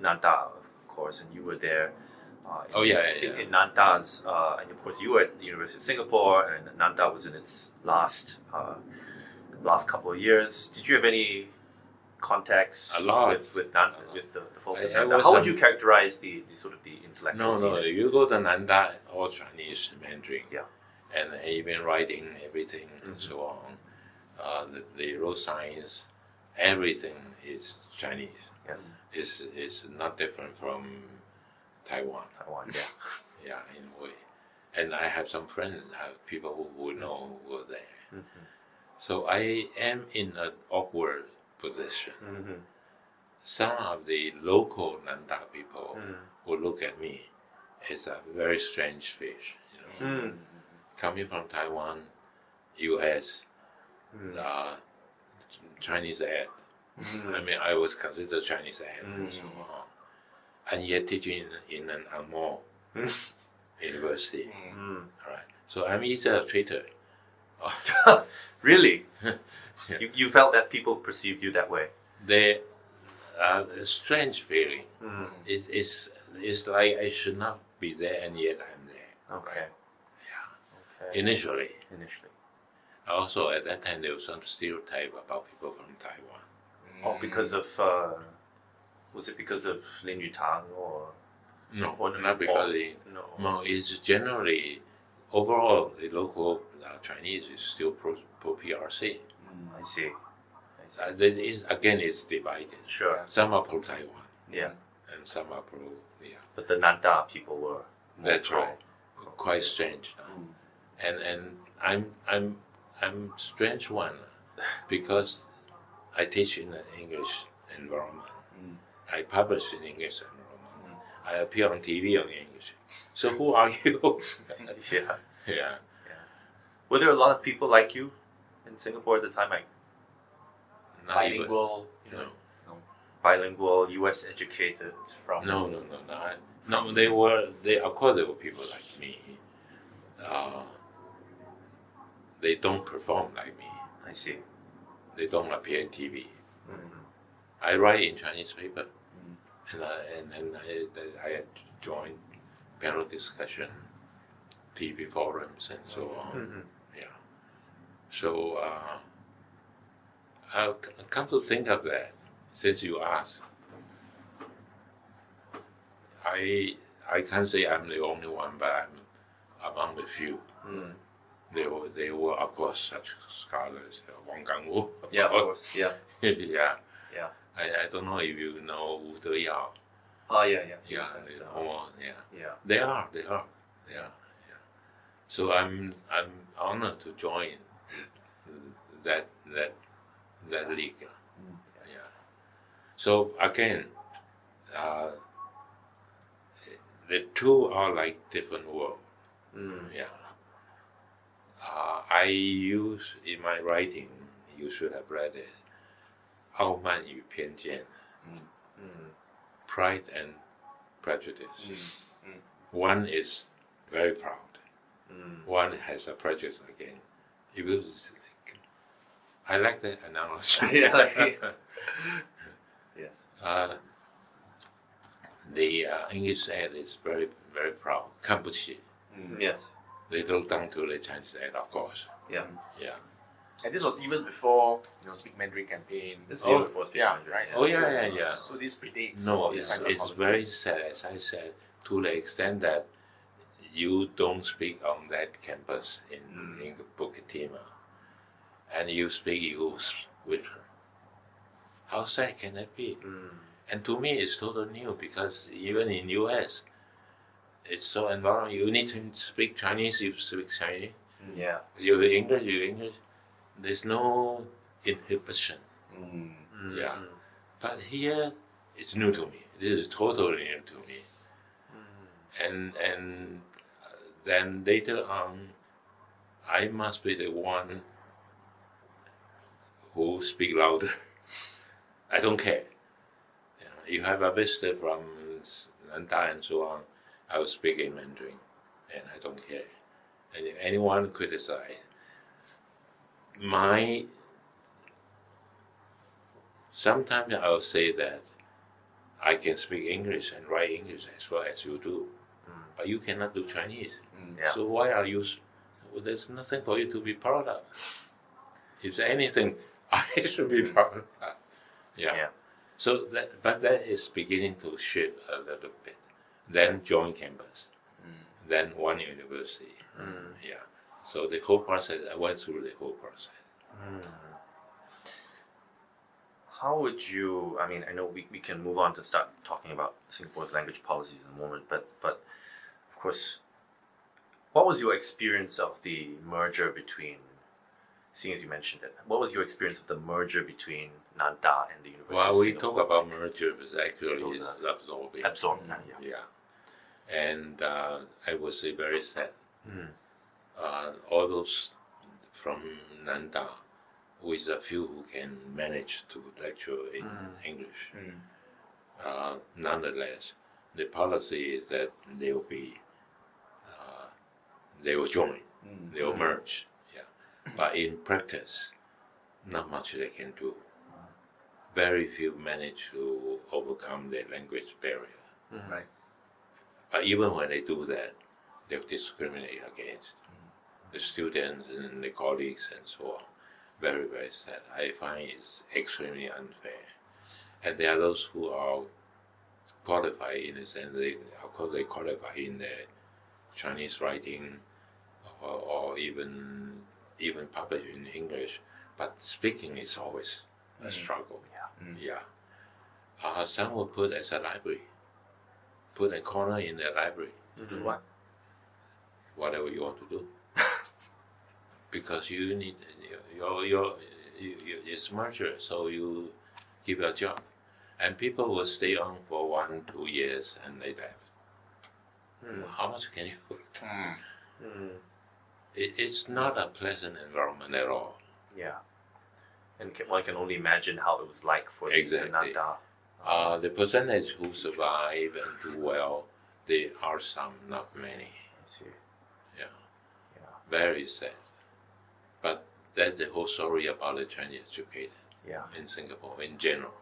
Nanda, of course, and you were there. In Nanda's, and of course you were at the University of Singapore, and Nanda was in its last couple of years. Did you have any contacts with the folks in Nanda? How would you characterize the sort of the intellectual scene? No, you go to Nanda, all Chinese Mandarin, yeah, and even writing everything and so on. The road signs, everything is Chinese. Yes, is not different from Taiwan, yeah. Yeah, in a way. And I have some friends, people who know who were there. Mm-hmm. So I am in an awkward position. Mm-hmm. Some of the local Nanda people will look at me as a very strange fish. Coming from Taiwan, U.S., Chinese ad. I mean, I was considered Chinese ad and so on. And yet teaching in an Angmo university. All right. So I'm either a traitor. Really? Yeah. You felt that people perceived you that way? The strange feeling. It's like I should not be there, and yet I'm there. Okay. Yeah. Okay. Initially. Also, at that time, there was some stereotype about people from Taiwan. Oh, because of was it because of Lin Yutang or? No, not because no. It's generally overall the local Chinese is still pro PRC. I see. This is again, it's divided. Sure. Some are pro Taiwan. Yeah. And some are pro. Yeah. But the Nanda people were. That's right. Quite strange. And I'm strange one because I teach in an English environment. I publish in English environment. I appear on TV on English. So who are you? Yeah. Were there a lot of people like you in Singapore at the time? Bilingual, no. Bilingual, U.S. educated from. No. Of course, there were people like me. They don't perform like me. I see. They don't appear in TV. I write in Chinese paper, and I joined panel discussion, TV forums, and so on. Yeah. So I'll come to think of that, since you asked, I can't say I'm the only one, but I'm among the few. They were of course such scholars, Wang Gangwu. Yeah, of course. Yeah. Yeah. I don't know if you know Wu Deyao. Oh yeah. Yeah. They are. So I'm honored to join that league. Yeah. So again, the two are like different worlds. Yeah. I use in my writing, you should have read it, 傲慢与偏见, pride and prejudice. One is very proud. One has a prejudice again. I like that analogy. Yes. The English ad is very, very proud. 看不起. Yes. They look down to the Chinese ad, of course. Yeah. And this was even before Speak Mandarin campaign. Before Speak Mandarin, right? Oh yeah. So this predates. No, it's very sad, as I said, to the extent that you don't speak on that campus in Bukit Timah, and you speak English with her. How sad can that be? And to me, it's totally new, because even in U.S., it's so environment. You need to speak Chinese. You speak Chinese. Yeah. You English. There's no inhibition. Yeah. But here, it's new to me. This is totally new to me. And then later on, I must be the one who speak louder. I don't care. You have a visitor from Nanda and so on, I will speak in Mandarin, and I don't care. And if anyone criticize, sometimes I will say that I can speak English and write English as well as you do, but you cannot do Chinese. Yeah. So why are you? Well, there's nothing for you to be proud of. If there's anything, I should be proud of. Yeah. So but that is beginning to shift a little bit. Then join campus, then one university. Yeah. So the whole process, I went through the whole process. How would you? I mean, I know we can move on to start talking about Singapore's language policies in a moment, but of course, what was your experience of the merger between? Seeing as you mentioned it, what was your experience of the merger between Nanyang and the University of We Singapore? talk about merger, but actually it's absorbing. Absorbing, yeah. And I would say very sad. All those from Nanyang, with a few who can manage to lecture in English. Nonetheless, the policy is that they will join, they will merge. But in practice, not much they can do. Very few manage to overcome the language barrier. Right. But even when they do that, they'll discriminate against the students and the colleagues and so on. Very, very sad. I find it's extremely unfair. And there are those who are qualified in the sense of course they qualify in the Chinese writing or even published in English, but speaking is always a struggle. Some will put as a library, put a corner in the library. To do what? Whatever you want to do. Because you need it's merger, so you keep your job. And people will stay on for 1-2 years and they left. How much can you work? It's not a pleasant environment at all. Yeah. And one can only imagine how it was like for the Nanyang. The percentage who survive and do well, there are some, not many. I see. Yeah. Very sad. But that's the whole story about the Chinese educated in Singapore in general.